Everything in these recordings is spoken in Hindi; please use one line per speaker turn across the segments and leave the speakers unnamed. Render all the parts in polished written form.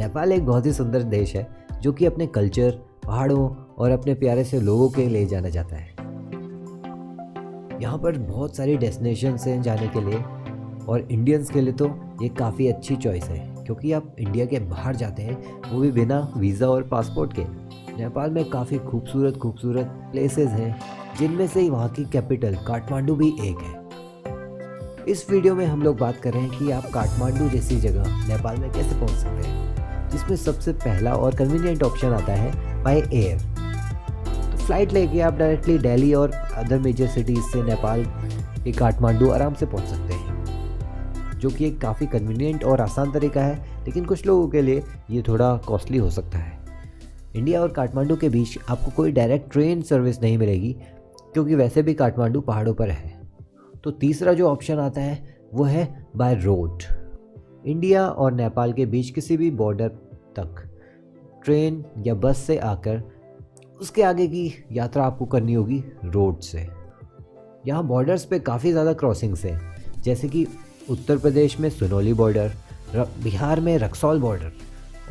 नेपाल एक बहुत ही सुंदर देश है जो कि अपने कल्चर, पहाड़ों और अपने प्यारे से लोगों के लिए जाना जाता है। यहाँ पर बहुत सारी डेस्टिनेशंस हैं जाने के लिए और इंडियंस के लिए तो ये काफ़ी अच्छी चॉइस है क्योंकि आप इंडिया के बाहर जाते हैं, वो भी बिना वीज़ा और पासपोर्ट के। नेपाल में काफ़ी खूबसूरत खूबसूरत प्लेसेस हैं जिनमें से वहाँ की कैपिटल काठमांडू भी एक है। इस वीडियो में हम लोग बात कर रहे हैं कि आप काठमांडू जैसी जगह नेपाल में कैसे पहुंच सकते हैं, जिसमें सबसे पहला और कन्वीनियंट ऑप्शन आता है बाय एयर। तो फ्लाइट लेके आप डायरेक्टली दिल्ली और अदर मेजर सिटीज़ से नेपाल के काठमांडू आराम से पहुंच सकते हैं, जो कि एक काफ़ी कन्वीनियंट और आसान तरीका है, लेकिन कुछ लोगों के लिए ये थोड़ा कॉस्टली हो सकता है। इंडिया और काठमांडू के बीच आपको कोई डायरेक्ट ट्रेन सर्विस नहीं मिलेगी क्योंकि वैसे भी काठमांडू पहाड़ों पर है। तो तीसरा जो ऑप्शन आता है वो है बाय रोड। इंडिया और नेपाल के बीच किसी भी बॉर्डर तक ट्रेन या बस से आकर उसके आगे की यात्रा आपको करनी होगी रोड से। यहाँ बॉर्डर्स पे काफ़ी ज़्यादा क्रॉसिंग्स हैं, जैसे कि उत्तर प्रदेश में सुनौली बॉर्डर, बिहार में रक्सौल बॉर्डर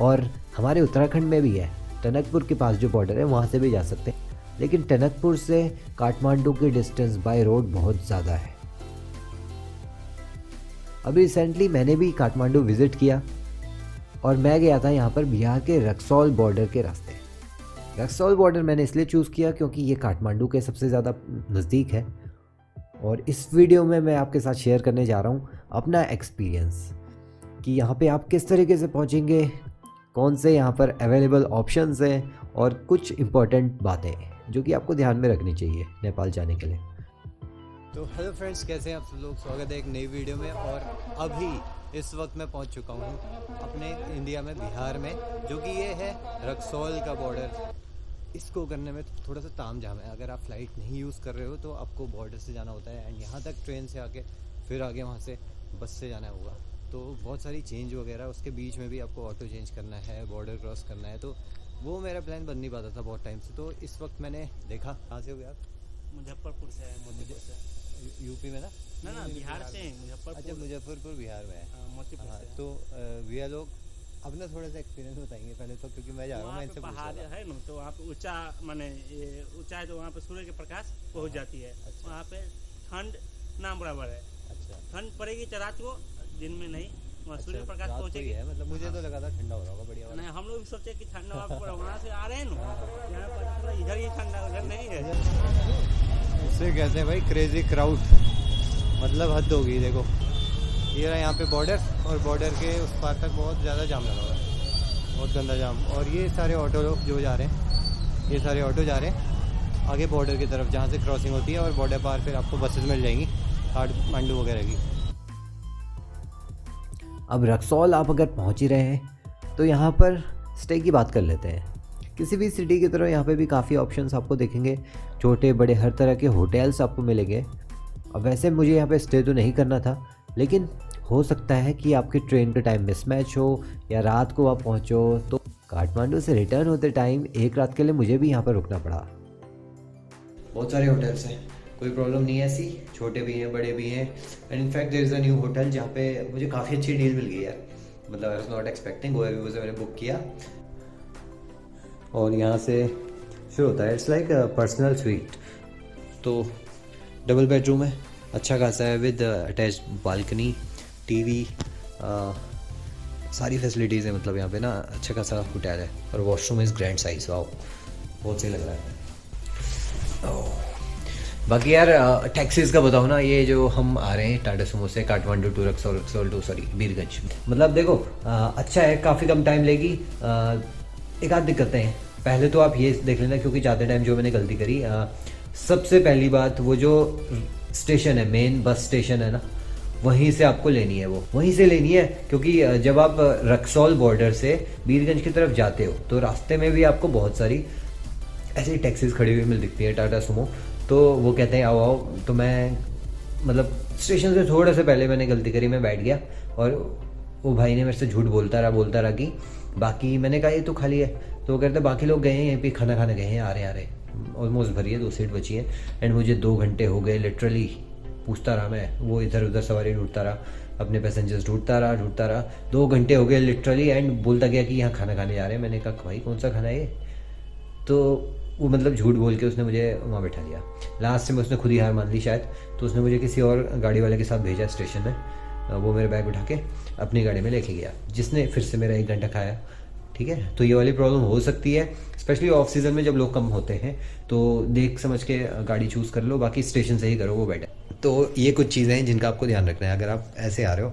और हमारे उत्तराखंड में भी है टनकपुर के पास जो बॉर्डर है, वहाँ से भी जा सकते हैं। लेकिन टनकपुर से काठमांडू की डिस्टेंस बाय रोड बहुत ज़्यादा है। अभी रिसेंटली मैंने भी काठमांडू विज़िट किया और मैं गया था यहाँ पर बिहार के रक्सौल बॉर्डर के रास्ते। रक्सौल बॉर्डर मैंने इसलिए चूज़ किया क्योंकि ये काठमांडू के सबसे ज़्यादा नज़दीक है और इस वीडियो में मैं आपके साथ शेयर करने जा रहा हूँ अपना एक्सपीरियंस कि यहाँ पे आप किस तरीके से पहुँचेंगे, कौन से यहाँ पर अवेलेबल ऑप्शंस हैं और कुछ इम्पॉर्टेंट बातें जो कि आपको ध्यान में रखनी चाहिए नेपाल जाने के लिए।
तो हेलो फ्रेंड्स, कैसे हैं आप सब लोग। स्वागत है एक नई वीडियो में। और अभी इस वक्त मैं पहुंच चुका हूं अपने इंडिया में, बिहार में, जो कि ये है रक्सौल का बॉर्डर। इसको करने में थोड़ा सा ताम झाम है। अगर आप फ्लाइट नहीं यूज़ कर रहे हो तो आपको बॉर्डर से जाना होता है एंड यहाँ तक ट्रेन से आके फिर आगे वहाँ से बस से जाना होगा। तो बहुत सारी चेंज वगैरह, उसके बीच में भी आपको ऑटो चेंज करना है, बॉर्डर क्रॉस करना है। तो वो मेरा प्लान बन नहीं पाता था बहुत टाइम से। तो इस वक्त मैंने देखा। कहाँ से हो गया आप?
मुजफ्फरपुर से है।
यूपी में ना?
ना बिहार से हैं, मुजफ्फरपुर।
अच्छा, मुजफ्फरपुर बिहार में है।
मोतीपुर से है।
तो भैया लोग अपना थोड़ा सा एक्सपीरियंस बताएंगे पहले तो, क्योंकि मैं जा रहा हूँ, मैं इनसे
पहाड़ है ना, तो वहाँ पे ऊंचा माने ये ऊंचा है, तो वहाँ पे सूर्य के प्रकाश पहुँच जाती है।
अच्छा।
वहाँ पे ठंड ना बराबर है।
अच्छा,
ठंड पड़ेगी तो रात को, दिन में नहीं। वहाँ सूर्य
अच्छा,
प्रकाश
रात को ही
पहुँचेगी।
है। मतलब मुझे तो लगा था ठंडा हो रहा होगा बढ़िया वाला।
नहीं, हम लोग भी सोचे कि ठंडा वहाँ से आ रहे हैं ना, यहाँ पर थोड़ा इधर ही ठंडा, उधर नहीं है।
उसे कहते हैं भाई क्रेजी क्राउड, मतलब हद होगी। देखो ये रहा यहाँ पे बॉर्डर, और बॉर्डर के उस पार तक बहुत ज़्यादा जाम लगा हुआ है, बहुत गंदा जाम। और ये सारे ऑटो लोग जो जा रहे हैं, ये सारे ऑटो जा रहे हैं आगे बॉर्डर की तरफ, जहाँ से क्रॉसिंग होती है, और बॉर्डर पार फिर आपको बसेस मिल जाएंगी काठमांडू वगैरह की।
अब रक्सौल आप अगर पहुंच ही रहे हैं तो यहाँ पर स्टे की बात कर लेते हैं। किसी भी सिटी की तरह यहाँ पे भी काफ़ी ऑप्शंस आपको देखेंगे, छोटे बड़े हर तरह के होटल्स आपको मिलेंगे। अब वैसे मुझे यहाँ पे स्टे तो नहीं करना था, लेकिन हो सकता है कि आपके ट्रेन का टाइम मिसमैच हो या रात को आप पहुँचो, तो काठमांडू से रिटर्न होते टाइम एक रात के लिए मुझे भी यहाँ पर रुकना पड़ा। बहुत सारे होटल्स हैं, कोई प्रॉब्लम नहीं है ऐसी, छोटे भी हैं बड़े भी हैं। And in fact there is a new hotel जहाँ पे मुझे काफ़ी अच्छी डील मिल गई है। मतलब I was not expecting, Goa view से मैंने बुक किया और यहाँ से शुरू होता है। It's like personal sweet. तो डबल बेडरूम है, अच्छा खासा है, विद अटैच्ड बालकनी, टीवी, सारी फैसिलिटीज़ है। मतलब यहाँ पे ना अच्छा खासा होटल है और washroom is grand size. Wow, बहुत सही लग रहा है। बाकी यार टैक्सीज़ का बताओ ना, ये जो हम आ रहे हैं टाटा सुमो से काठमांडू टू रक्सौल टू बीरगंज, मतलब देखो अच्छा है, काफ़ी कम टाइम लेगी। एक आध दिक्कतें हैं। पहले तो आप ये देख लेना, क्योंकि ज़्यादा टाइम जो मैंने गलती करी, सबसे पहली बात वो जो स्टेशन है, मेन बस स्टेशन है ना, वहीं से आपको लेनी है, वो वहीं से लेनी है। क्योंकि जब आप रक्सौल बॉर्डर से बीरगंज की तरफ जाते हो तो रास्ते में भी आपको बहुत सारी ऐसी टैक्सीज खड़ी हुई मिल दिखती है, टाटा सुमो। तो वो कहते हैं आओ आओ, तो मैं मतलब स्टेशन से थोड़ा से पहले मैंने गलती करी, मैं बैठ गया और वो भाई ने मेरे से झूठ बोलता रहा कि बाकी, मैंने कहा ये तो खाली है। तो वो कहते बाकी लोग गए हैं यहीं पे खाना खाने गए हैं, आ रहे ऑलमोस्ट भरी है, 2 सीट बची है। एंड मुझे 2 घंटे हो गए लिटरली पूछता रहा मैं, वो इधर उधर सवारी ढूंढता रहा। अपने पैसेंजर्स ढूंढता रहा 2 घंटे हो गए लिटरली, एंड बोलता गया कि यहाँ खाना खाने जा रहे हैं। मैंने कहा भाई कौन सा खाना है ये? तो वो मतलब झूठ बोल के उसने मुझे वहाँ बैठा दिया। लास्ट में उसने खुद ही हार मान ली शायद, तो उसने मुझे किसी और गाड़ी वाले के साथ भेजा स्टेशन में। वो मेरे बैग उठा के अपनी गाड़ी में लेके गया, जिसने फिर से मेरा 1 घंटा खाया। ठीक है, तो ये वाली प्रॉब्लम हो सकती है, स्पेशली ऑफ सीज़न में जब लोग कम होते हैं। तो देख समझ के गाड़ी चूज़ कर लो, बाकी स्टेशन से ही करो, वो बेटर। तो ये कुछ चीज़ें हैं जिनका आपको ध्यान रखना है अगर आप ऐसे आ रहे हो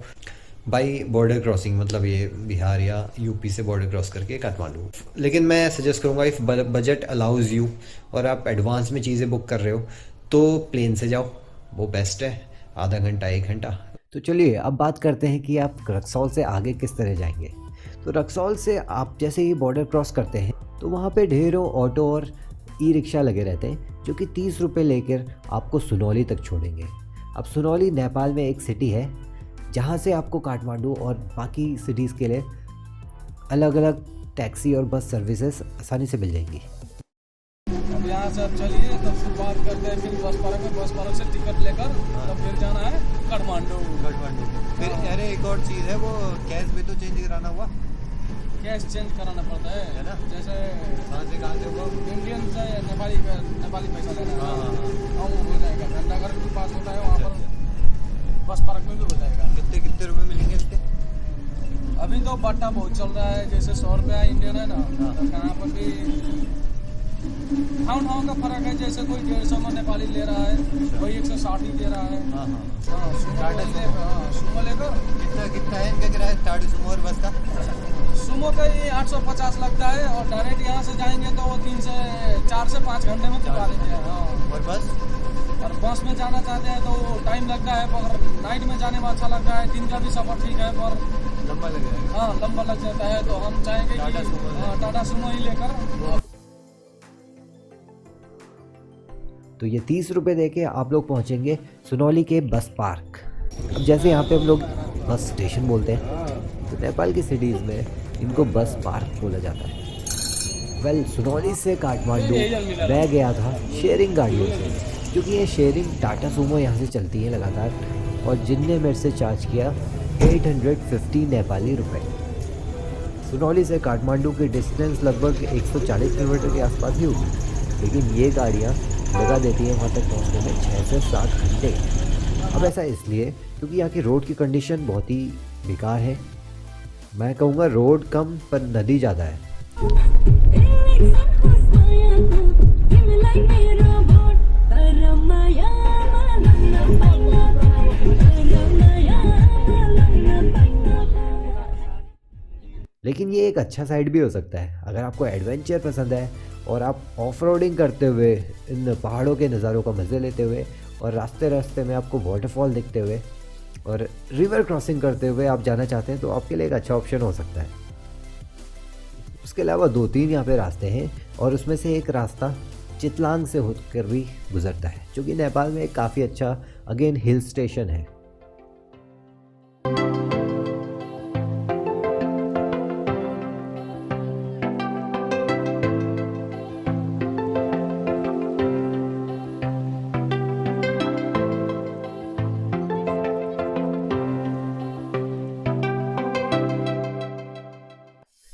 बाई बॉर्डर क्रॉसिंग, मतलब ये बिहार या यूपी से बॉर्डर क्रॉस करके काठमांडू। लेकिन मैं सजेस्ट करूँगा इफ़ बजट अलाउज़ यू और आप एडवांस में चीज़ें बुक कर रहे हो तो प्लेन से जाओ, वो बेस्ट है। आधा घंटा 1 घंटा। तो चलिए अब बात करते हैं कि आप रक्सौल से आगे किस तरह जाएंगे। तो रक्सौल से आप जैसे ही बॉर्डर क्रॉस करते हैं तो वहाँ पे ढेरों ऑटो और ई रिक्शा लगे रहते हैं, जो कि 30 रुपये लेकर आपको सुनौली तक छोड़ेंगे। अब सुनौली नेपाल में एक सिटी है जहाँ से आपको काठमांडू और बाकी सिटीज़ के लिए अलग अलग टैक्सी और बस सर्विसेज आसानी से मिल जाएंगी।
अब यहाँ से अब चलिए तब शुरुआत करते हैं, फिर बस पार्क से टिकट लेकर तब फिर जाना है काठमांडू।
फिर अरे एक और चीज़ है, वो कैश भी तो चेंज कराना हुआ,
कैश चेंज कराना पड़ता है
ना?
जैसे
कहाँ से वो
इंडियन से नेपाली पैसा लेना है, हाँ वो हो जाएगा। घंटाघर के पास होता है वहाँ पर, बस पार्क में भी हो जाएगा।
कितने रुपए मिलेंगे इसके?
अभी तो बट्टा बहुत चल रहा है, जैसे 100 रुपया इंडियन है ना, तो यहाँ पर भी ठाव का फर्क है। जैसे कोई 150 में नेपाली ले रहा है, कोई 160 ही दे रहा है। सुमो लेकर
कितना है इनका किराया टाटा सुमो और बस का?
सुमो का ये 850 लगता है, और डायरेक्ट यहाँ से जाएंगे तो वो 4 से 5 घंटे में पहुँचा देते हैं। हाँ,
और बस
में जाना चाहते हैं तो टाइम लगता है, पर नाइट में जाने में अच्छा लगता है। दिन का भी सफर ठीक है, पर
लंबा लग जाएगा।
हाँ लंबा लग जाता है, तो हम चाहेंगे कि टाटा सुमो ही लेकर।
तो ये 30 रुपये दे के आप लोग पहुँचेंगे सुनौली के बस पार्क। अब जैसे यहाँ पे हम लोग बस स्टेशन बोलते हैं, तो नेपाल की सिटीज़ में इनको बस पार्क बोला जाता है। वेल, सुनौली से काठमांडू मैं गया था शेयरिंग गाड़ियों से, क्योंकि ये शेयरिंग टाटा सुमो यहाँ से चलती है लगातार, और जिनने मेरे से चार्ज किया 850 नेपाली रुपए। सुनौली से काठमांडू की डिस्टेंस लगभग 140 किलोमीटर के आसपास ही होगी, लेकिन ये गाड़ियाँ लगा देती है वहाँ तक पहुँचने में 6 से 7 घंटे। अब ऐसा इसलिए क्योंकि यहाँ की रोड की कंडीशन बहुत ही बेकार है। मैं कहूँगा रोड कम पर नदी ज़्यादा है। लेकिन ये एक अच्छा साइड भी हो सकता है अगर आपको एडवेंचर पसंद है और आप ऑफ रोडिंग करते हुए इन पहाड़ों के नज़ारों का मज़े लेते हुए, और रास्ते में आपको वाटरफॉल दिखते हुए और रिवर क्रॉसिंग करते हुए आप जाना चाहते हैं, तो आपके लिए एक अच्छा ऑप्शन हो सकता है। उसके अलावा 2-3 यहाँ पे रास्ते हैं, और उसमें से एक रास्ता चितलांग से होकर भी गुजरता है, जो कि नेपाल में एक काफ़ी अच्छा अगेन हिल स्टेशन है।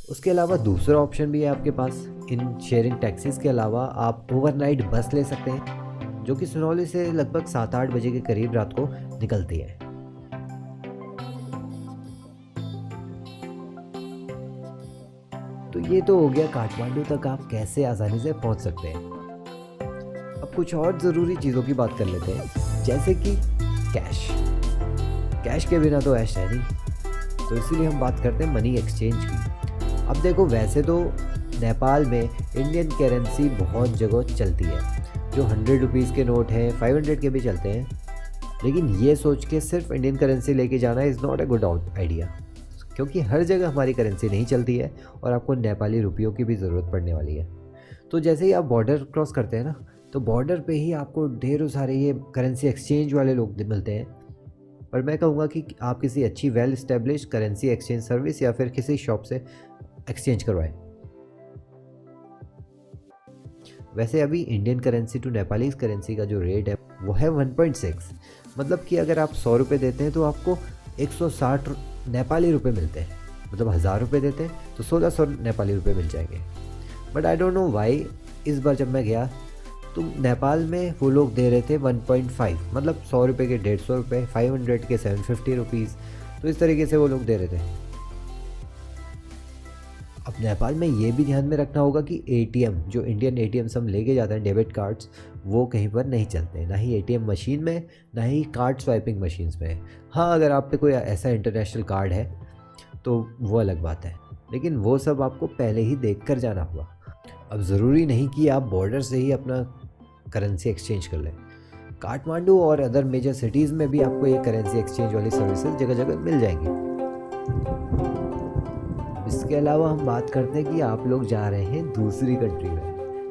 उसके अलावा दूसरा ऑप्शन भी है आपके पास। इन शेयरिंग टैक्सीज़ के अलावा आप ओवरनाइट बस ले सकते हैं, जो कि सुनौली से लगभग 7-8 बजे के करीब रात को निकलती है। तो ये तो हो गया काठमांडू तक आप कैसे आसानी से पहुंच सकते हैं। अब कुछ और ज़रूरी चीज़ों की बात कर लेते हैं, जैसे कि कैश के बिना तो ऐश है नहीं, तो इसीलिए हम बात करते हैं मनी एक्सचेंज की। अब देखो, वैसे तो नेपाल में इंडियन करेंसी बहुत जगह चलती है, जो 100 रुपीज़ के नोट हैं, 500 के भी चलते हैं, लेकिन ये सोच के सिर्फ इंडियन करेंसी लेके जाना is not a good idea, क्योंकि हर जगह हमारी करेंसी नहीं चलती है और आपको नेपाली रुपयों की भी ज़रूरत पड़ने वाली है। तो जैसे ही आप बॉर्डर क्रॉस करते हैं ना, तो बॉर्डर पे ही आपको ढेरों सारे ये करेंसी एक्सचेंज वाले लोग मिलते हैं। और मैं कहूँगा कि आप किसी अच्छी well establish currency exchange service या फिर किसी शॉप से एक्सचेंज करवाएं। वैसे अभी Indian currency to Nepali currency का जो रेट है वो है 1.6, मतलब कि अगर आप 100 रुपये देते हैं तो आपको 160 नेपाली रुपए मिलते हैं, मतलब 1000 रुपये देते हैं तो 1600 नेपाली रुपए मिल जाएंगे। But I don't know why, इस बार जब मैं गया तो नेपाल में वो लोग दे रहे थे 1.5, मतलब 100 रुपये के 150 रुपये, 500 के 750 रुपीज़, तो इस तरीके से वो लोग दे रहे थे। अब नेपाल में ये भी ध्यान में रखना होगा कि ATM, जो इंडियन ATMs हम लेके जाते हैं, डेबिट कार्ड्स, वो कहीं पर नहीं चलते हैं, ना ही ATM मशीन में, ना ही कार्ड स्वाइपिंग मशीन्स में। हाँ, अगर आप पे कोई ऐसा इंटरनेशनल कार्ड है तो वो अलग बात है, लेकिन वो सब आपको पहले ही देख कर जाना होगा। अब ज़रूरी नहीं कि आप बॉर्डर से ही अपना करेंसी एक्सचेंज कर लें। काठमांडू और अदर मेजर सिटीज़ में भी आपको ये करेंसी एक्सचेंज वाली सर्विसेज जगह जगह मिल जाएंगी। इसके अलावा हम बात करते हैं कि आप लोग जा रहे हैं दूसरी कंट्री में।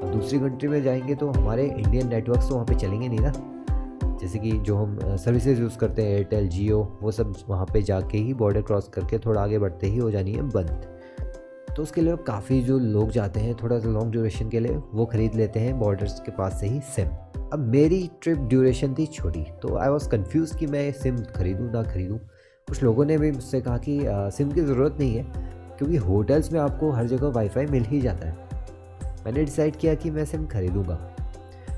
अब दूसरी कंट्री में जाएंगे तो हमारे इंडियन नेटवर्क्स तो वहाँ पे चलेंगे नहीं ना, जैसे कि जो हम सर्विसेज यूज़ करते हैं एयरटेल, जियो, वो सब वहाँ पे जाके ही बॉर्डर क्रॉस करके थोड़ा आगे बढ़ते ही हो जानी है बंद। तो उसके लिए काफ़ी जो लोग जाते हैं थोड़ा सा लॉन्ग ड्यूरेशन के लिए, वो ख़रीद लेते हैं बॉर्डर्स के पास से ही सिम। अब मेरी ट्रिप ड्यूरेशन थी छोटी, तो आई वॉज कन्फ्यूज़ कि मैं सिम खरीदूँ ना खरीदूँ। कुछ लोगों ने भी मुझसे कहा कि सिम की ज़रूरत नहीं है, क्योंकि होटल्स में आपको हर जगह वाईफाई मिल ही जाता है। मैंने डिसाइड किया कि मैं सिम खरीदूँगा।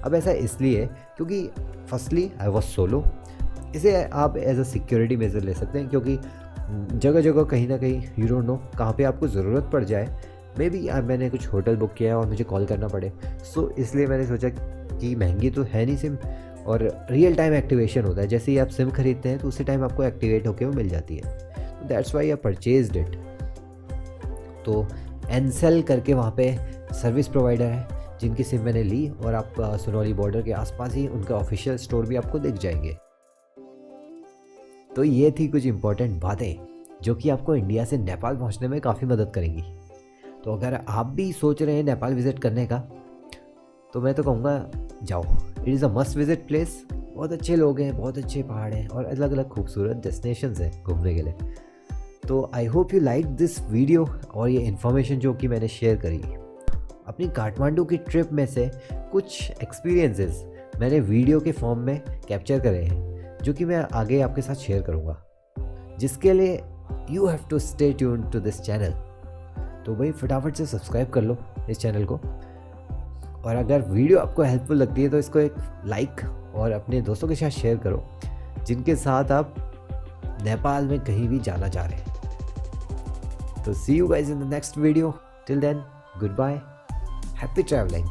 अब ऐसा इसलिए क्योंकि फर्स्टली आई वॉज सोलो, इसे आप एज अ सिक्योरिटी मेजर ले सकते हैं, क्योंकि जगह जगह कहीं ना कहीं यू डोंट नो कहाँ पे आपको ज़रूरत पड़ जाए। मे बी मैंने कुछ होटल बुक किया है और मुझे कॉल करना पड़े, सो इसलिए मैंने सोचा कि महंगी तो है नहीं सिम, और रियल टाइम एक्टिवेशन होता है। जैसे ही आप सिम खरीदते हैं तो उसी टाइम आपको एक्टिवेट होकर वो मिल जाती है। That's why I purchased it. तो एनसेल करके वहाँ पे सर्विस प्रोवाइडर है जिनकी सिम मैंने ली, और आप सुनौली बॉर्डर के आसपास ही उनका ऑफिशियल स्टोर भी आपको दिख जाएंगे। तो ये थी कुछ इंपॉर्टेंट बातें जो कि आपको इंडिया से नेपाल पहुंचने में काफ़ी मदद करेंगी। तो अगर आप भी सोच रहे हैं नेपाल विज़िट करने का, तो मैं तो कहूँगा जाओ, it is a must visit place. बहुत अच्छे लोग हैं, बहुत अच्छे पहाड़ हैं और अलग अलग खूबसूरत डेस्टिनेशंस हैं घूमने के लिए। तो I hope you like this video और ये इन्फॉर्मेशन जो कि मैंने शेयर करी। अपनी काठमांडू की ट्रिप में से कुछ एक्सपीरियंसेस मैंने वीडियो के फॉर्म में कैप्चर करे हैं, जो कि मैं आगे आपके साथ शेयर करूँगा, जिसके लिए you have to stay tuned to this channel. तो भाई फटाफट से सब्सक्राइब कर लो इस चैनल को, और अगर वीडियो आपको हेल्पफुल लगती है तो इसको एक लाइक और अपने दोस्तों के साथ शेयर करो जिनके साथ आप नेपाल में कहीं भी जाना चाह रहे हैं। तो see you guys in the next video. Till then, goodbye, happy travelling.